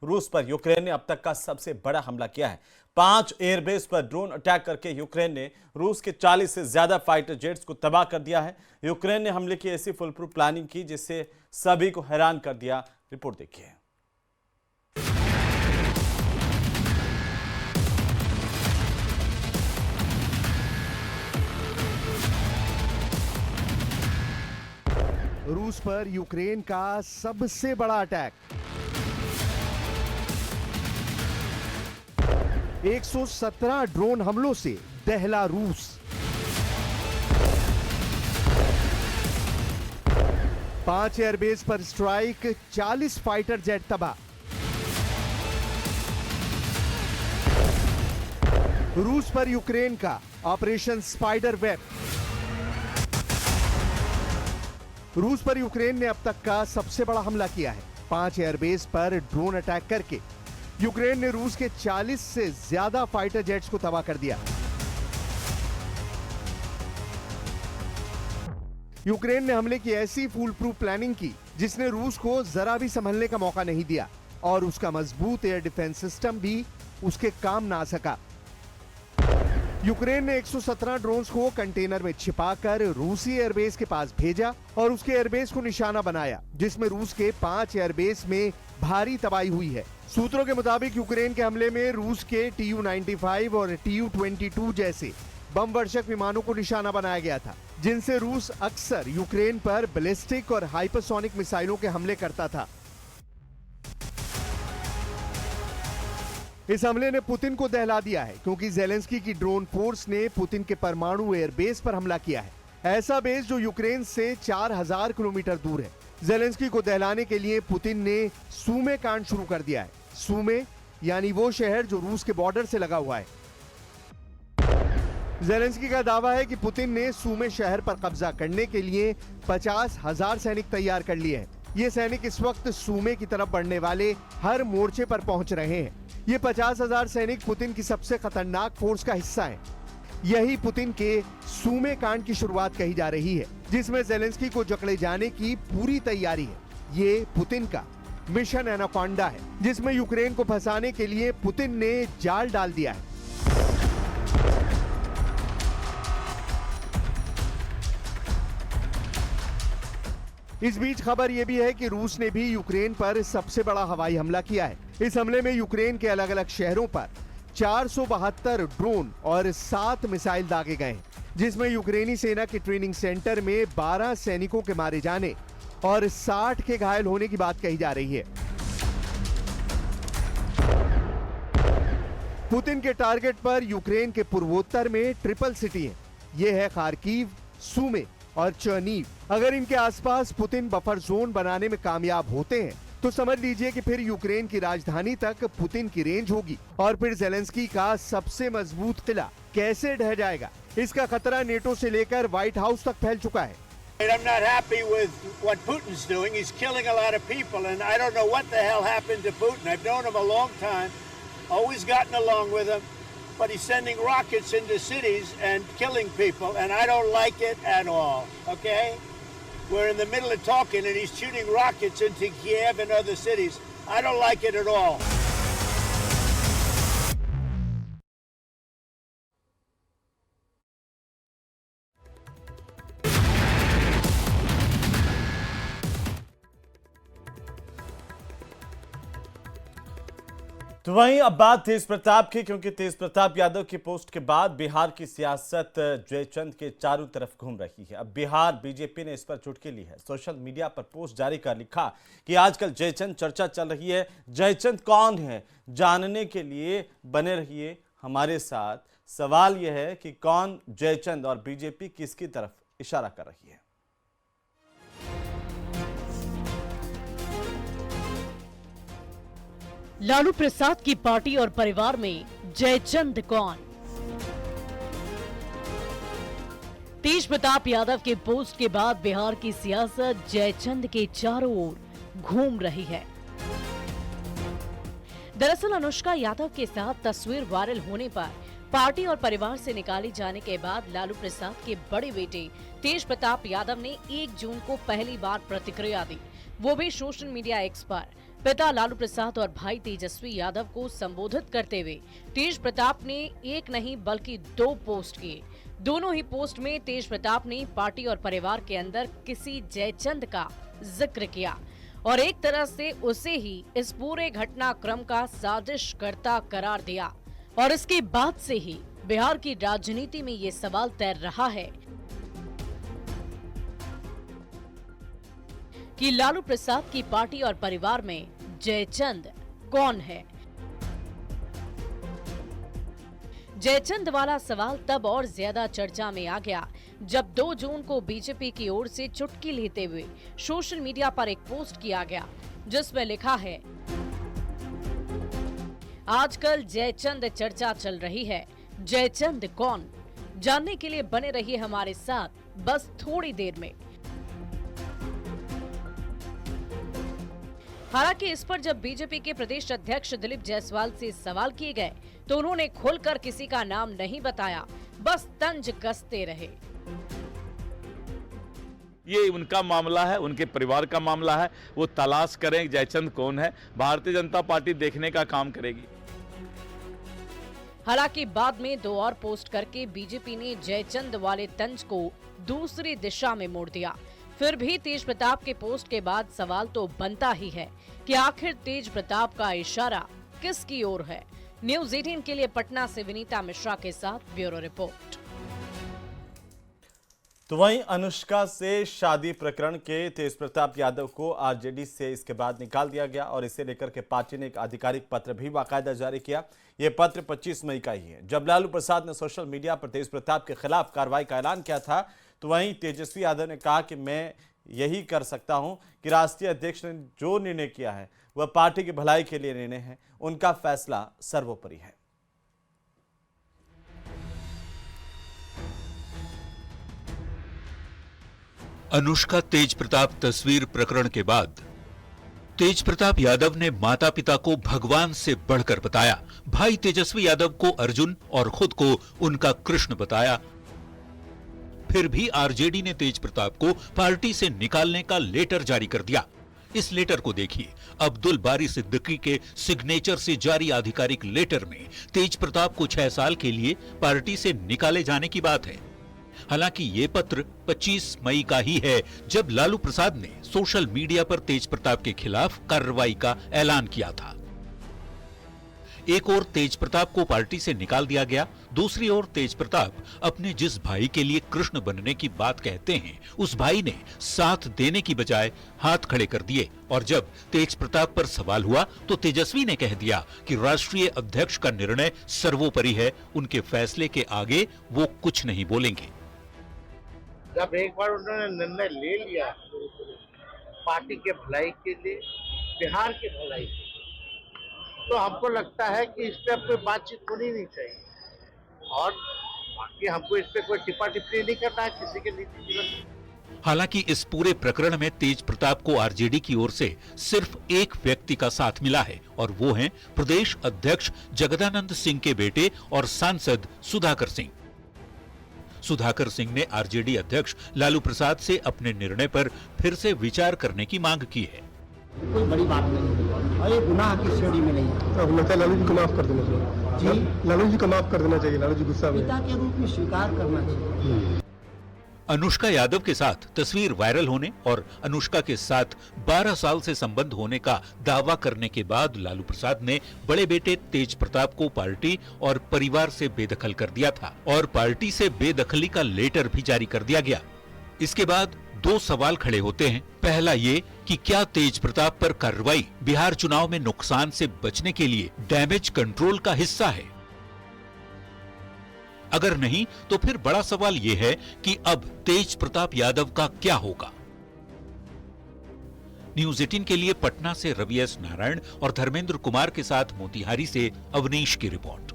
रूस पर यूक्रेन ने अब तक का सबसे बड़ा हमला किया है। 5 एयरबेस पर ड्रोन अटैक करके यूक्रेन ने रूस के 40 से ज्यादा फाइटर जेट्स को तबाह कर दिया है। यूक्रेन ने हमले की ऐसी फुल प्रूफ प्लानिंग की जिससे सभी को हैरान कर दिया। रिपोर्ट देखिए। रूस पर यूक्रेन का सबसे बड़ा अटैक। 117 ड्रोन हमलों से दहला रूस। पांच एयरबेस पर स्ट्राइक, 40 फाइटर जेट तबाह। रूस पर यूक्रेन का ऑपरेशन स्पाइडर वेब। रूस पर यूक्रेन ने अब तक का सबसे बड़ा हमला किया है। 5 एयरबेस पर ड्रोन अटैक करके यूक्रेन ने रूस के 40 से ज्यादा फाइटर जेट्स को तबाह कर दिया। यूक्रेन ने हमले की ऐसी फुल प्रूफ प्लानिंग की जिसने रूस को जरा भी संभलने का मौका नहीं दिया और उसका मजबूत एयर डिफेंस सिस्टम भी उसके काम ना आ सका। यूक्रेन ने 117 ड्रोन्स को कंटेनर में छिपाकर रूसी एयरबेस के पास भेजा और उसके एयरबेस को निशाना बनाया, जिसमें रूस के 5 एयरबेस में भारी तबाही हुई है। सूत्रों के मुताबिक यूक्रेन के हमले में रूस के Tu-95 और Tu-22 जैसे बम वर्षक विमानों को निशाना बनाया गया था, जिनसे रूस अक्सर यूक्रेन पर बैलिस्टिक और हाइपरसोनिक मिसाइलों के हमले करता था। इस हमले ने पुतिन को दहला दिया है, क्योंकि ज़ेलेंस्की की ड्रोन फोर्स ने पुतिन के परमाणु एयरबेस पर हमला किया है। ऐसा बेस जो यूक्रेन से 4000 किलोमीटर दूर है। ज़ेलेंस्की को दहलाने के लिए पुतिन ने सूमे कांड शुरू कर दिया है। सूमे यानी वो शहर जो रूस के बॉर्डर से लगा हुआ है। ज़ेलेंस्की का दावा है कि पुतिन ने सूमे शहर पर कब्जा करने के लिए 50,000 सैनिक तैयार कर लिए हैं। ये सैनिक इस वक्त सूमे की तरफ बढ़ने वाले हर मोर्चे पर पहुंच रहे हैं। ये 50,000 सैनिक पुतिन की सबसे खतरनाक फोर्स का हिस्सा हैं। यही पुतिन के सूमे कांड की शुरुआत कही जा रही है, जिसमें ज़ेलेंस्की को जकड़े जाने की पूरी तैयारी है। ये पुतिन का मिशन एनाकोंडा है, जिसमें यूक्रेन को फंसाने के लिए पुतिन ने जाल डाल दिया है। इस बीच खबर यह भी है कि रूस ने भी यूक्रेन पर सबसे बड़ा हवाई हमला किया है। इस हमले में यूक्रेन के अलग अलग शहरों पर 472 ड्रोन और 7 मिसाइल दागे गए, जिसमें यूक्रेनी सेना के ट्रेनिंग सेंटर में 12 सैनिकों के मारे जाने और 60 के घायल होने की बात कही जा रही है। पुतिन के टारगेट पर यूक्रेन के पूर्वोत्तर में ट्रिपल सिटी है। ये है खार्किव, सूमे और चर्नीव। अगर इनके आसपास पुतिन बफर जोन बनाने में कामयाब होते हैं तो समझ लीजिए कि फिर यूक्रेन की राजधानी तक पुतिन की रेंज होगी और फिर ज़ेलेंस्की का सबसे मजबूत किला कैसे ढह जाएगा, इसका खतरा नेटो से लेकर व्हाइट हाउस तक फैल चुका है। I'm not happy with what Putin's doing. He's killing a lot of people, and I don't know what the hell happened to Putin. I've known him a long time, always gotten along with him, but he's sending rockets into cities and killing people, and I don't like it at all, okay? We're in the middle of talking, and he's shooting rockets into Kiev and other cities. I don't like it at all. तो वहीं अब बात तेज प्रताप की, क्योंकि तेज प्रताप यादव की post के बाद बिहार की सियासत जयचंद के चारों तरफ घूम रही है। अब बिहार बीजेपी ने इस पर चुटकी ली है। सोशल मीडिया पर पोस्ट जारी कर लिखा कि आजकल जयचंद चर्चा चल रही है। जयचंद कौन है, जानने के लिए बने रहिए हमारे साथ। सवाल यह है कि कौन जयचंद और बीजेपी किसकी तरफ इशारा कर रही है। लालू प्रसाद की पार्टी और परिवार में जयचंद कौन? तेज प्रताप यादव के पोस्ट के बाद बिहार की सियासत जयचंद के चारों ओर घूम रही है। दरअसल अनुष्का यादव के साथ तस्वीर वायरल होने पर पार्टी और परिवार से निकाले जाने के बाद लालू प्रसाद के बड़े बेटे तेज प्रताप यादव ने 1 जून को पहली बार प्रतिक्रिया दी, वो भी सोशल मीडिया एक्स पर। पिता लालू प्रसाद और भाई तेजस्वी यादव को संबोधित करते हुए तेज प्रताप ने एक नहीं बल्कि 2 पोस्ट किए। दोनों ही पोस्ट में तेज प्रताप ने पार्टी और परिवार के अंदर किसी जयचंद का जिक्र किया और एक तरह से उसे ही इस पूरे घटनाक्रम का साजिशकर्ता करार दिया। और इसके बाद से ही बिहार की राजनीति में ये सवाल तैर रहा है कि लालू प्रसाद की पार्टी और परिवार में जयचंद कौन है। जयचंद वाला सवाल तब और ज्यादा चर्चा में आ गया जब 2 जून को बीजेपी की ओर से चुटकी लेते हुए सोशल मीडिया पर एक पोस्ट किया गया जिसमें लिखा है, आजकल जयचंद चर्चा चल रही है, जयचंद कौन? जानने के लिए बने रहिए हमारे साथ बस थोड़ी देर में। हालांकि इस पर जब बीजेपी के प्रदेश अध्यक्ष दिलीप जायसवाल से सवाल किए गए तो उन्होंने खुलकर किसी का नाम नहीं बताया, बस तंज कसते रहे। ये उनका मामला है, उनके परिवार का मामला है, वो तलाश करें जयचंद कौन है। भारतीय जनता पार्टी देखने का काम करेगी। हालांकि बाद में 2 और पोस्ट करके बीजेपी ने जयचंद वाले तंज को दूसरी दिशा में मोड़ दिया। फिर भी तेज प्रताप के पोस्ट के बाद सवाल तो बनता ही है कि आखिर तेज प्रताप का इशारा किसकी ओर है। न्यूज़ 18 के लिए पटना से विनीता मिश्रा के साथ ब्यूरो रिपोर्ट। तो वहीं अनुष्का से शादी प्रकरण के तेज प्रताप यादव को आरजेडी से इसके बाद निकाल दिया गया और इसे लेकर के पार्टी ने एक आधिकारिक पत्र भी बाकायदा जारी किया। यह पत्र 25 मई का ही है। जब लालू प्रसाद ने सोशल मीडिया पर तेज प्रताप के खिलाफ कार्रवाई का ऐलान किया था तो वहीं तेजस्वी यादव ने कहा कि मैं यही कर सकता हूं कि राष्ट्रीय अध्यक्ष ने जो निर्णय किया है वह पार्टी की भलाई के लिए निर्णय है, उनका फैसला सर्वोपरि है। अनुष्का तेज प्रताप तस्वीर प्रकरण के बाद तेज प्रताप यादव ने माता पिता को भगवान से बढ़कर बताया, भाई तेजस्वी यादव को अर्जुन और खुद को उनका कृष्ण बताया। फिर भी आरजेडी ने तेज प्रताप को पार्टी से निकालने का लेटर जारी कर दिया। इस लेटर को देखिए। अब्दुल बारी सिद्दीकी के सिग्नेचर से जारी आधिकारिक लेटर में तेज प्रताप को 6 साल के लिए पार्टी से निकाले जाने की बात है। हालांकि ये पत्र 25 मई का ही है जब लालू प्रसाद ने सोशल मीडिया पर तेज प्रताप के खिलाफ कार्रवाई का ऐलान किया था। एक ओर तेज प्रताप को पार्टी से निकाल दिया गया, दूसरी ओर तेज प्रताप अपने जिस भाई के लिए कृष्ण बनने की बात कहते हैं उस भाई ने साथ देने की बजाय हाथ खड़े कर दिए। और जब तेज प्रताप पर सवाल हुआ तो तेजस्वी ने कह दिया कि राष्ट्रीय अध्यक्ष का निर्णय सर्वोपरि है, उनके फैसले के आगे वो कुछ नहीं बोलेंगे। जब एक बार उन्होंने निर्णय ले लिया पार्टी के भलाई के लिए, बिहार के भलाई के लिए, तो हमको लगता है कि इस पे अब कोई बातचीत होनी नहीं चाहिए और बाकी हमको इस पे कोई टिप्पा टिप्पणी नहीं करना है किसी के निजी जीवन में। हालांकि इस पूरे प्रकरण में तेज प्रताप को आरजेडी की ओर से सिर्फ एक व्यक्ति का साथ मिला है और वो हैं प्रदेश अध्यक्ष जगदानंद सिंह के बेटे और सांसद सुधाकर सिंह। सुधाकर सिंह ने आरजेडी अध्यक्ष लालू प्रसाद से अपने निर्णय पर फिर से विचार करने की मांग की है। कोई बड़ी बात नहीं है और ये गुनाह की श्रेणी में नहीं है। तो लगता है लालू जी को माफ कर देना चाहिए। जी, लालू जी को माफ कर देना चाहिए। लालू जी गुस्सा में पिता के रूप में स्वीकार करना चाहिए। अनुष्का यादव के साथ तस्वीर वायरल होने और अनुष्का के साथ 12 साल से संबंध होने का दावा करने के बाद लालू प्रसाद ने बड़े बेटे तेज प्रताप को पार्टी और परिवार से बेदखल कर दिया था और पार्टी से बेदखली का लेटर भी जारी कर दिया गया। इसके बाद 2 सवाल खड़े होते हैं। पहला ये कि क्या तेज प्रताप पर कार्रवाई बिहार चुनाव में नुकसान से बचने के लिए डैमेज कंट्रोल का हिस्सा है? अगर नहीं तो फिर बड़ा सवाल यह है कि अब तेज प्रताप यादव का क्या होगा। न्यूज़ 18 के लिए पटना से रवि एस नारायण और धर्मेंद्र कुमार के साथ मोतिहारी से अवनीश की रिपोर्ट।